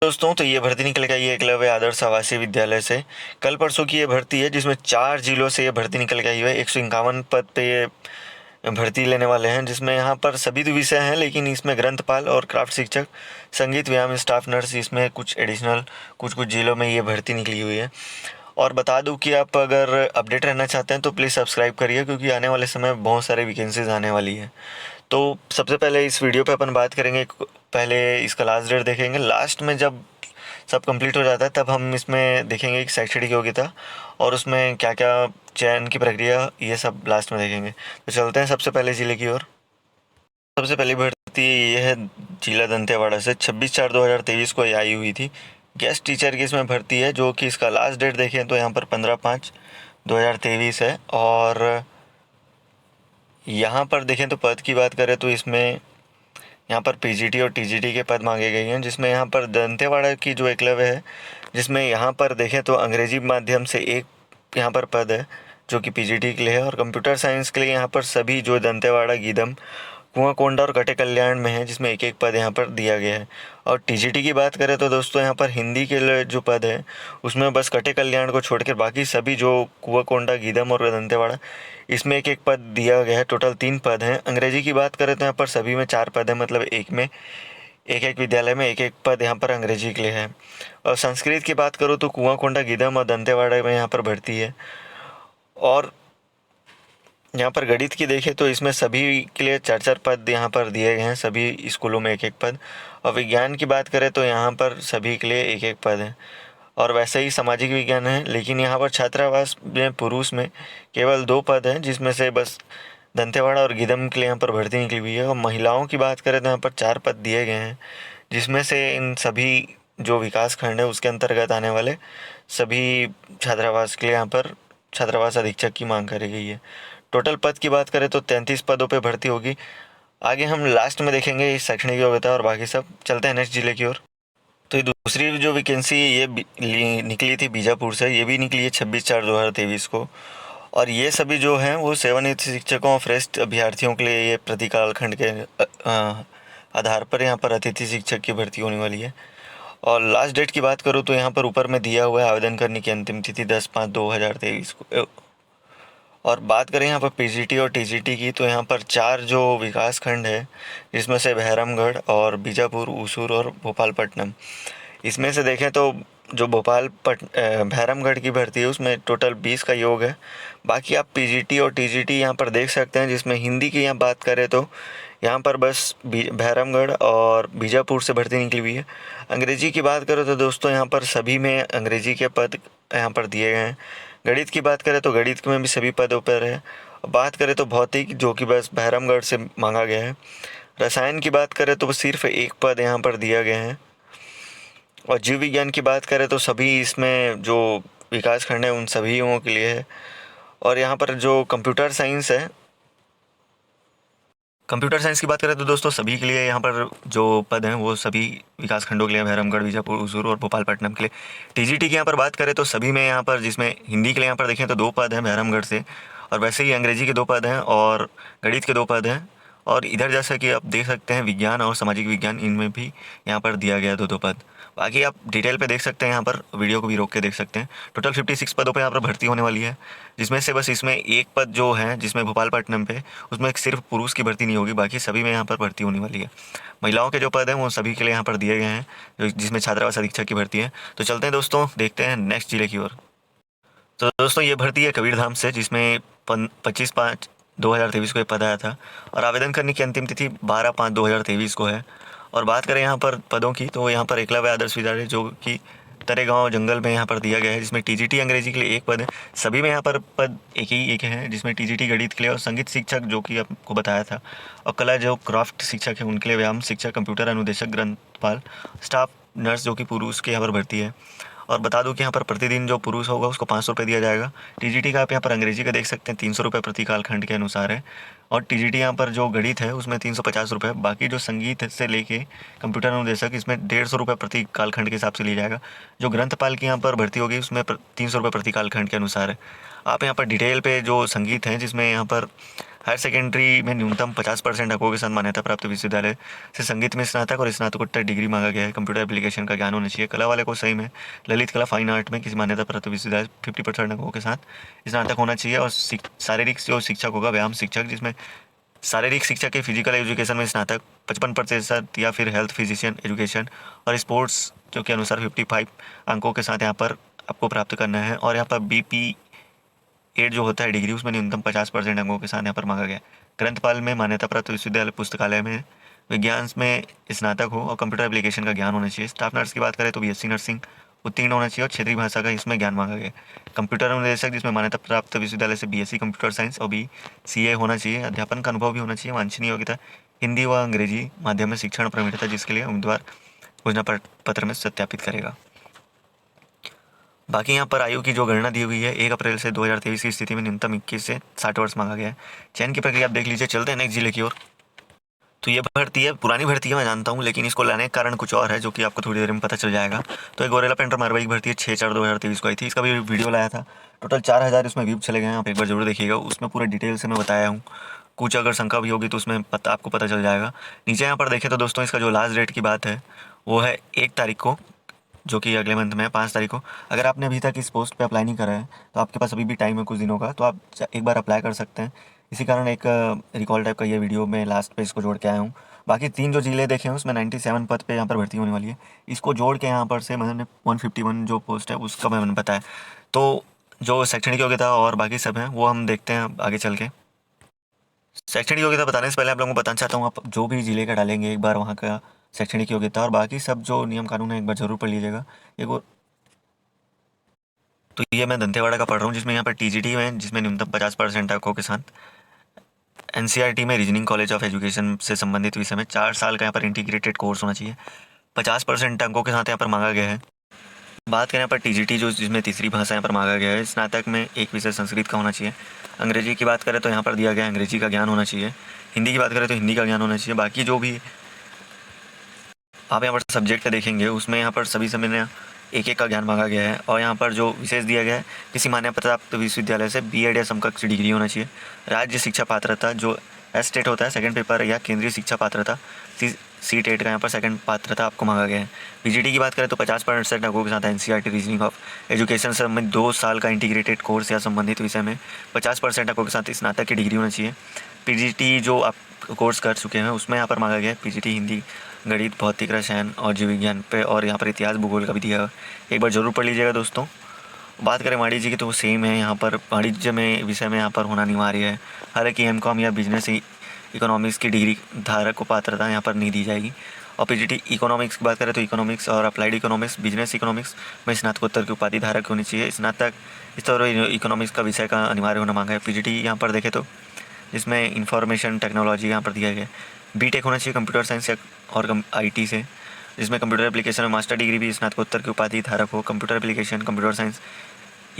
दोस्तों, तो ये भर्ती निकल के आई है एकलव्य आदर्श आवासीय विद्यालय से। कल परसों की ये भर्ती है जिसमें 4 जिलों से ये भर्ती निकल के आई हुई है। 151 पद पे ये भर्ती लेने वाले हैं, जिसमें यहाँ पर सभी तो विषय हैं, लेकिन इसमें ग्रंथपाल और क्राफ्ट शिक्षक, संगीत व्यायाम स्टाफ नर्स, इसमें कुछ एडिशनल कुछ जिलों में ये भर्ती निकली हुई है। और बता दूं कि आप अगर अपडेट रहना चाहते हैं तो प्लीज़ सब्सक्राइब करिए, क्योंकि आने वाले समय में बहुत सारे वैकेंसीज आने वाली है। तो सबसे पहले इस वीडियो पे अपन बात करेंगे, पहले इसका लास्ट डेट देखेंगे। लास्ट में जब सब कंप्लीट हो जाता है तब हम इसमें देखेंगे कि शैक्षणिक योग्यता और उसमें क्या क्या चयन की प्रक्रिया, ये सब लास्ट में देखेंगे। तो चलते हैं सबसे पहले ज़िले की ओर। सबसे पहली भर्ती ये है जिला दंतेवाड़ा से। 26/4/2023 को ये आई हुई थी। गेस्ट टीचर की इसमें भर्ती है, जो कि इसका लास्ट डेट देखें तो यहाँ पर 15/5/2023 है। और यहाँ पर देखें तो पद की बात करें तो इसमें यहाँ पर पीजीटी और टीजीटी के पद मांगे गए हैं, जिसमें यहाँ पर दंतेवाड़ा की जो एकलव्य है, जिसमें यहाँ पर देखें तो अंग्रेजी माध्यम से एक यहाँ पर पद है जो कि पीजीटी के लिए है। और कंप्यूटर साइंस के लिए यहाँ पर सभी जो दंतेवाड़ा, गीदम, कुआंकोंडा और कटे कल्याण में है, जिसमें एक एक पद यहाँ पर दिया गया है। और टीजीटी की बात करें तो दोस्तों यहाँ पर हिंदी के लिए जो पद है उसमें बस कटे कल्याण को छोड़कर बाकी सभी जो कुआंकोंडा, गीदम और दंतेवाड़ा, इसमें एक एक पद दिया गया है। टोटल 3 पद हैं। अंग्रेजी की बात करें तो यहाँ पर सभी में 4 पद हैं, मतलब एक में एक एक विद्यालय में एक एक पद यहाँ पर अंग्रेजी के लिए है। और संस्कृत की बात करूँ तो कुआंकोंडा, गीदम और दंतेवाड़ा में यहाँ पर भर्ती है। और यहाँ पर गणित की देखें तो इसमें सभी के लिए 4-4 पद यहाँ पर दिए गए हैं, सभी स्कूलों में एक एक पद। और विज्ञान की बात करें तो यहाँ पर सभी के लिए एक एक पद है। और वैसे ही सामाजिक विज्ञान है, लेकिन यहाँ पर छात्रावास में पुरुष में केवल 2 पद हैं, जिसमें से बस दंतेवाड़ा और गीदम के लिए यहाँ पर भर्ती निकली हुई है। और महिलाओं की बात करें तो यहाँ पर 4 पद दिए गए हैं, जिसमें से इन सभी जो विकास खंड है उसके अंतर्गत आने वाले सभी छात्रावास के लिए यहाँ पर छात्रावास अधीक्षक की मांग करी गई है। टोटल पद की बात करें तो 33 पदों पे भर्ती होगी। आगे हम लास्ट में देखेंगे इस शैक्षणिक योग्यता और बाकी सब। चलते हैं नेक्स्ट जिले की ओर। तो ये दूसरी जो वैकेंसी ये निकली थी बीजापुर से, ये भी निकली है 26/4/2023 को। और ये सभी जो हैं वो सेवानिवृत्त शिक्षकों और श्रेष्ठ अभ्यर्थियों के लिए ये प्रतिकाल खंड के आधार पर यहाँ पर अतिथि शिक्षक की भर्ती होने वाली है। और लास्ट डेट की बात करूँ तो यहाँ पर ऊपर में दिया हुआ है आवेदन करने की अंतिम तिथि 10/5/2023 को। और बात करें यहाँ पर पीजीटी और टीजीटी की, तो यहाँ पर 4 जो विकास खंड है, जिसमें से बहरामगढ़ और बीजापुर, ऊसूर और भोपालपट्टनम। इसमें से देखें तो जो बहरामगढ़ की भर्ती है उसमें टोटल 20 का योग है। बाकी आप पीजीटी और टीजीटी यहाँ पर देख सकते हैं, जिसमें हिंदी की यहाँ बात करें तो यहाँ पर बस बहरामगढ़ और बीजापुर से भर्ती निकली हुई है। अंग्रेजी की बात करें तो दोस्तों यहाँ पर सभी में अंग्रेजी के पद यहाँ पर दिए गए हैं। गणित की बात करें तो गणित में भी सभी पदों पर है। बात करें तो भौतिक, जो कि बस बहरामगढ़ से मांगा गया है। रसायन की बात करें तो सिर्फ एक पद यहाँ पर दिया गया है। और जीव विज्ञान की बात करें तो सभी इसमें जो विकास खंड है उन सभी के लिए है। और यहाँ पर जो कंप्यूटर साइंस की बात करें तो दोस्तों सभी के लिए यहाँ पर जो पद हैं वो सभी विकास खंडों के लिए, बहरामगढ़, बीजापुर, ऊसूर और भोपालपट्टनम के लिए। टीजीटी की यहाँ पर बात करें तो सभी में यहाँ पर, जिसमें हिंदी के लिए यहाँ पर देखें तो 2 पद हैं बहरामगढ़ से, और वैसे ही अंग्रेजी के 2 पद हैं और गणित के 2 पद हैं। और इधर जैसा कि आप देख सकते हैं विज्ञान और सामाजिक विज्ञान, इनमें भी यहाँ पर दिया गया 2-2 पद। बाकी आप डिटेल पे देख सकते हैं, यहाँ पर वीडियो को भी रोक के देख सकते हैं। टोटल 56 पदों पे यहाँ पर भर्ती होने वाली है, जिसमें से बस इसमें एक पद जो है जिसमें भोपालपट्टनम पे, उसमें सिर्फ पुरुष की भर्ती नहीं होगी, बाकी सभी में यहाँ पर भर्ती होने वाली है। महिलाओं के जो पद हैं वो सभी के लिए यहाँ पर दिए गए हैं, जिसमें छात्रावास अधीक्षक की भर्ती है। तो चलते हैं दोस्तों, देखते हैं नेक्स्ट जिले की ओर। तो दोस्तों ये भर्ती है कबीरधाम से, जिसमें 25/5/2023 को ये पद आया था। और आवेदन करने की अंतिम तिथि 12/5/2023 को है। और बात करें यहाँ पर पदों की, तो यहाँ पर एकलव्य आदर्श विद्यालय जो कि तरेगांव जंगल में यहाँ पर दिया गया है, जिसमें टीजीटी अंग्रेजी के लिए एक पद है। सभी में यहाँ पर पद एक है, जिसमें टीजीटी गणित के लिए और संगीत शिक्षक जो कि आपको बताया था, और कला जो क्राफ्ट शिक्षक है उनके लिए व्यायाम शिक्षक, कंप्यूटर अनुदेशक, ग्रंथपाल, स्टाफ नर्स जो कि पुरुष के यहाँ पर भर्ती है। और बता दूं कि यहाँ पर प्रतिदिन जो पुरुष होगा उसको 500 रुपये दिया जाएगा। टीजीटी का आप यहाँ पर अंग्रेजी का देख सकते हैं 300 रुपये प्रति कालखंड के अनुसार है। और टीजीटी यहाँ पर जो गणित है उसमें 350 रुपये। बाकी जो संगीत से लेके कंप्यूटर अनुदेशक, इसमें 150 रुपये प्रति कालखंड के हिसाब से लिया जाएगा। जो ग्रंथपाल की यहाँ पर भर्ती होगी उसमें 300 रुपये प्रति कालखंड के अनुसार है। आप यहाँ पर डिटेल पे जो संगीत है, जिसमें यहाँ पर हायर सेकेंडरी में न्यूनतम 50% अंकों के साथ मान्यता प्राप्त विश्वविद्यालय से संगीत में स्नातक और स्नातकोत्तर डिग्री मांगा गया है। कंप्यूटर एप्लीकेशन का ज्ञान होना चाहिए। कला वाले को सही में ललित कला फाइन आर्ट में किसी मान्यता प्राप्त विश्वविद्यालय 50% अंकों के साथ स्नातक होना चाहिए। और शारीरिक जो शिक्षक होगा, व्यायाम शिक्षक, जिसमें शारीरिक शिक्षा के फिजिकल एजुकेशन में स्नातक 55% या फिर हेल्थ फिजिशियन एजुकेशन और स्पोर्ट्स जो के अनुसार 55 अंकों के साथ यहाँ पर आपको प्राप्त करना है। और यहाँ पर BP8 जो होता है डिग्री, उसमें न्यूनतम 50% अंकों के साथ यहाँ पर मांगा गया है। ग्रंथपाल में मान्यता प्राप्त विश्वविद्यालय, पुस्तकालय में विज्ञान में स्नातक हो और कंप्यूटर एप्लीकेशन का ज्ञान होना चाहिए। स्टाफ नर्स की बात करें तो BSc नर्सिंग उत्तीर्ण होना चाहिए और क्षेत्रीय भाषा का इसमें ज्ञान मांगा गया है। कंप्यूटर अनुदेशक, जिसमें मान्यता प्राप्त विश्वविद्यालय से BSc कंप्यूटर साइंस और BCA होना चाहिए। अध्यापन का अनुभव भी होना चाहिए। वांछनीय योग्यता हिंदी व अंग्रेजी माध्यम में शिक्षण प्रवीणता, जिसके लिए उम्मीदवार घोषणा पत्र में सत्यापित करेगा। बाकी यहाँ पर आयु की जो गणना दी हुई है 1 अप्रैल से 2023 की स्थिति में न्यूनतम 21 से 60 वर्ष मांगा गया है। चयन की प्रक्रिया आप देख लीजिए। चलते हैं नेक्स्ट जिले की ओर। तो ये भर्ती है, पुरानी भर्ती है मैं जानता हूँ, लेकिन इसको लाने का कारण कुछ और है जो कि आपको थोड़ी देर में पता चल जाएगा। तो एक गोरेला पेंटर मारवाड़ी की भर्ती है 6/4/2023 को आई थी। इसका भी वीडियो लाया था। टोटल 4000 इसमें व्यूज चले गए हैं। आप एक बार जरूर देखिएगा, उसमें पूरा डिटेल से मैं बताया हूँ। कुछ अगर शंका भी होगी तो उसमें आपको पता चल जाएगा। नीचे यहाँ पर देखें तो दोस्तों, इसका जो लास्ट डेट की बात है वो है 1 तारीख को, जो कि अगले मंथ में है, 5 तारीख को। अगर आपने अभी तक इस पोस्ट पे अप्लाई नहीं करा है तो आपके पास अभी भी टाइम है कुछ दिनों का, तो आप एक बार अप्लाई कर सकते हैं। इसी कारण एक रिकॉल टाइप का ये वीडियो में लास्ट पे इसको जोड़ के आया हूँ। बाकी 3 जो जिले देखे हैं उसमें 97 पद पे यहाँ पर भर्ती होने वाली है। इसको जोड़ के यहाँ पर से मैंने 151 जो पोस्ट है उसका मैंने बताया। तो जो शैक्षणिक योग्यता और बाकी सब हैं वो हम देखते हैं आगे चल के। शैक्षणिक योग्यता बताने से पहले आप लोगों को बताना चाहता हूँ, आप जो भी जिले का डालेंगे एक बार वहाँ का शैक्षणिक योग्यता और बाकी सब जो नियम कानून है एक बार जरूर पढ़ लीजिएगा। तो ये मैं दंतेवाड़ा का पढ़ रहा हूँ, जिसमें यहाँ पर TGT में, जिसमें न्यूनतम 50% अंकों के साथ NCERT में रीजनिंग कॉलेज ऑफ एजुकेशन से संबंधित विषय में 4 साल का यहाँ पर इंटीग्रेटेड कोर्स होना चाहिए। 50% अंकों के साथ यहाँ पर मांगा गया है। बात करें यहाँ पर TGT जो जिसमें तीसरी भाषा यहाँ पर मांगा गया है, स्नातक में एक विषय संस्कृत का होना चाहिए। अंग्रेजी की बात करें तो यहाँ पर दिया गया अंग्रेजी का ज्ञान होना चाहिए। हिंदी की बात करें तो हिंदी का ज्ञान होना चाहिए। बाकी जो भी आप यहाँ पर सब्जेक्ट देखेंगे उसमें यहाँ पर सभी समय में एक का ज्ञान मांगा गया है। और यहाँ पर जो विशेष दिया गया है, किसी मान्यता प्राप्त विश्वविद्यालय से B.Ed या समकक्ष डिग्री होना चाहिए। राज्य शिक्षा पात्रता जो STET होता है, सेकंड पेपर, या केंद्रीय शिक्षा पात्रता CTET का यहाँ पर सेकंड पात्रता आपको मांगा गया है। PGT की बात करें तो 50% अंकों के साथ NCERT रीजनिंग ऑफ एजुकेशन से संबंधित 2 साल का इंटीग्रेटेड कोर्स या संबंधित विषय में 50% अंकों के साथ स्नातक की डिग्री होना चाहिए। PGT जो आप कोर्स कर चुके हैं उसमें यहाँ पर मांगा गया है PGT हिंदी, गणित, भौतिक, रसायन और जीव विज्ञान पे, और यहाँ पर इतिहास भूगोल का भी दिया है। एक बार जरूर पढ़ लीजिएगा दोस्तों। बात करें वाणिज्य की तो वो सेम है। यहाँ पर वाणिज्य में विषय में यहाँ पर होना अनिवार्य है। हालांकि MCOM या बिजनेस इकोनॉमिक्स की डिग्री धारक को पात्रता यहाँ पर नहीं दी जाएगी। और PGT इकोनॉमिक्स की बात करें तो इकोनॉमिक्स और अप्लाइड इकोनॉमिक्स, बिजनेस इकोनॉमिक्स में स्नातकोत्तर की उपाधि धारक होनी चाहिए। स्नातक इस तरह इकोनॉमिक्स का विषय का अनिवार्य होना मांगा है। PGT यहाँ पर देखें तो जिसमें इंफॉर्मेशन टेक्नोलॉजी यहाँ पर दिया गया है। B.Tech होना चाहिए कंप्यूटर साइंस और IT से, जिसमें कंप्यूटर एप्लीकेशन में मास्टर डिग्री भी स्नातकोत्तर की उपाधि धारक हो। Computer application, computer science,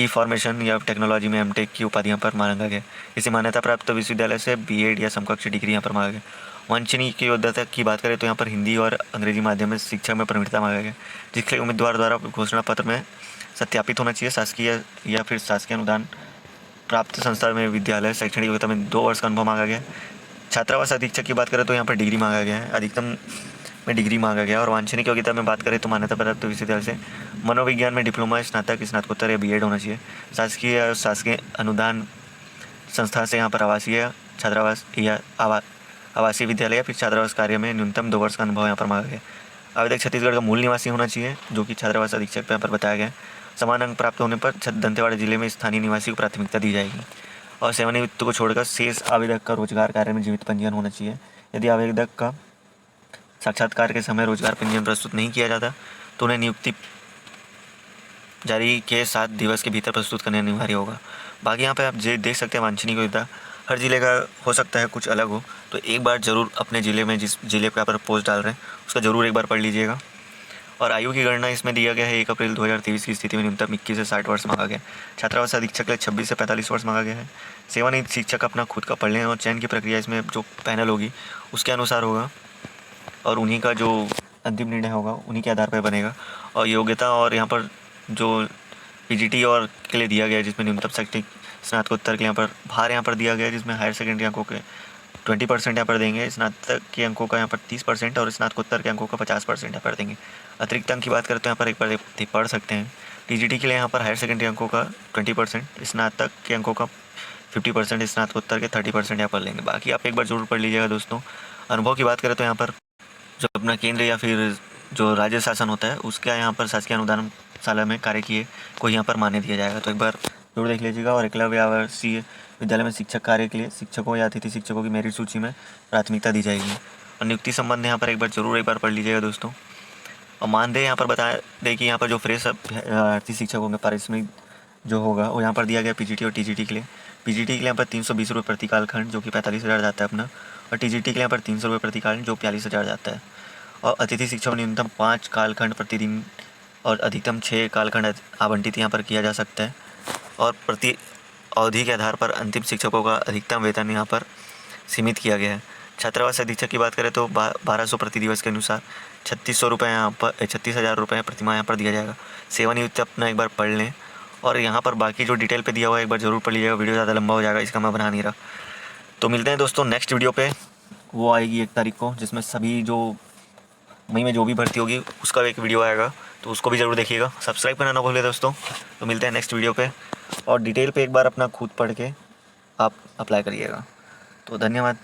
formation या टेक्नोलॉजी में M.Tech की उपाधि यहाँ पर मांगा गया। इसी मान्यता प्राप्त विश्वविद्यालय से B.Ed या समकक्ष डिग्री यहाँ पर मांगा गया। वांछनीय की योग्यता की बात करें तो यहाँ पर हिंदी और अंग्रेजी माध्यम में शिक्षा में प्रवीणता मांगा गया, जिसके उम्मीदवार द्वारा घोषणा पत्र में सत्यापित होना चाहिए। शासकीय या फिर शासकीय अनुदान प्राप्त संस्था में विद्यालय शैक्षणिक योग्यता में 2 वर्ष का अनुभव मांगा गया। छात्रावास अधीक्षक की बात करें तो यहाँ पर डिग्री मांगा गया है, अधिकतम में डिग्री मांगा गया। और वांछनीय योग्यता में बात करें तो मान्यता प्राप्त विश्वविद्यालय से मनोविज्ञान में डिप्लोमा, स्नातक, स्नातकोत्तर या B.Ed होना चाहिए। शासकीय अनुदान संस्था से यहाँ पर आवासीय छात्रावास या आवासीय विद्यालय या फिर छात्रावास कार्य में न्यूनतम 2 वर्ष का अनुभव यहाँ पर मांगा गया। आवेदक छत्तीसगढ़ का मूल निवासी होना चाहिए, जो कि छात्रावास अधीक्षक पर यहाँ पर बताया गया। समान अंक प्राप्त होने पर दंतेवाड़ा जिले में स्थानीय निवासी को प्राथमिकता दी जाएगी। और सेवानिवृत्त को छोड़कर शेष आवेदक का रोजगार कार्य में जीवित पंजीयन होना चाहिए। यदि आवेदक का साक्षात्कार के समय रोजगार पंजीयन प्रस्तुत नहीं किया जाता तो उन्हें नियुक्ति जारी के 7 दिवस के भीतर प्रस्तुत करने अनिवार्य होगा। बाकी यहाँ पे आप देख सकते हैं वांछनीय योग्यता हर जिले का हो सकता है, कुछ अलग हो, तो एक बार ज़रूर अपने ज़िले में जिस जिले पे आप पोस्ट डाल रहे हैं उसका ज़रूर एक बार पढ़ लीजिएगा। और आयु की गणना इसमें दिया गया है 1 अप्रैल 2023 की स्थिति में न्यूनतम 21 से 60 वर्ष मांगा गया। छात्रावास अधीक्षक के लिए 26 से 45 वर्ष मांगा गया है। सेवानिवृत्त शिक्षक अपना खुद का पढ़ लें और चयन की प्रक्रिया इसमें जो पैनल होगी उसके अनुसार होगा और उन्हीं का जो अंतिम निर्णय होगा उन्हीं के आधार पर बनेगा। और योग्यता और यहाँ पर जो PGT और के लिए दिया गया है जिसमें न्यूनतम स्नातकोत्तर के यहाँ पर भार यहाँ पर दिया गया है, जिसमें हायर सेकेंडरी अंकों के 20% यहाँ पर देंगे, स्नातक के अंकों का यहाँ पर 30% और स्नातकोत्तर के अंकों का 50% यहाँ पर देंगे। अतिरिक्त अंक की बात करें तो यहाँ पर एक बार पढ़ सकते हैं। टीजीटी के लिए यहाँ पर हायर सेकेंडरी अंकों का 20%, स्नातक के अंकों का 50%, स्नातकोत्तर के 30% यहाँ पर लेंगे। बाकी आप एक बार जरूर पढ़ लीजिएगा दोस्तों। अनुभव की बात करें तो यहाँ पर जो अपना केंद्र या फिर जो राज्य शासन होता है उसका यहाँ पर शासकीय अनुदान शाला में कार्य किए को यहाँ पर मान्य दिया जाएगा। तो एक बार जरूर देख लीजिएगा। और एकलव्य आवासीय विद्यालय में शिक्षक कार्य के लिए शिक्षकों या अतिथि शिक्षकों की मेरिट सूची में प्राथमिकता दी जाएगी। और नियुक्ति संबंध यहाँ पर एक बार पढ़ लीजिएगा दोस्तों। और मानदेय यहाँ पर बता दें कि यहाँ पर जो फ्रेश अर्थी शिक्षकों के पारिश्रमिक जो होगा वो यहाँ पर दिया गया पीजीटी और टीजीटी के लिए। पीजीटी के लिए यहाँ पर 320 रुपये प्रति कालखंड जो कि 45,000 जाता है अपना, और टीजीटी के लिए यहाँ पर 300 रुपये प्रति कालखंड जो 42,000 जाता है। और अतिथि शिक्षक न्यूनतम 5 कालखंड प्रतिदिन और अधिकतम 6 कालखंड आवंटित यहाँ पर किया जा सकता है। और प्रति अवधि के आधार पर अंतिम शिक्षकों का अधिकतम वेतन यहाँ पर सीमित किया गया है। छात्रावास अधीक्षक की बात करें तो 1200 प्रति दिवस के अनुसार 3600 रुपये यहाँ पर 36,000 रुपये प्रतिमाह यहाँ पर दिया जाएगा। सेवानिवृत्ति अपना एक बार पढ़ लें। और यहाँ पर बाकी जो डिटेल पे दिया हुआ है एक बार ज़रूर पढ़ लीजिएगा, वीडियो ज़्यादा लंबा हो जाएगा इसका मैं बना नहीं रहा। तो मिलते हैं दोस्तों नेक्स्ट वीडियो पे, वो आएगी 1 तारीख को, जिसमें सभी जो मई में जो भी भर्ती होगी उसका एक वीडियो आएगा, तो उसको भी ज़रूर देखिएगा। सब्सक्राइब करना ना भूलिए दोस्तों। तो मिलते हैं नेक्स्ट वीडियो पे, और डिटेल पे एक बार अपना खुद पढ़ के आप अप्लाई करिएगा। तो धन्यवाद।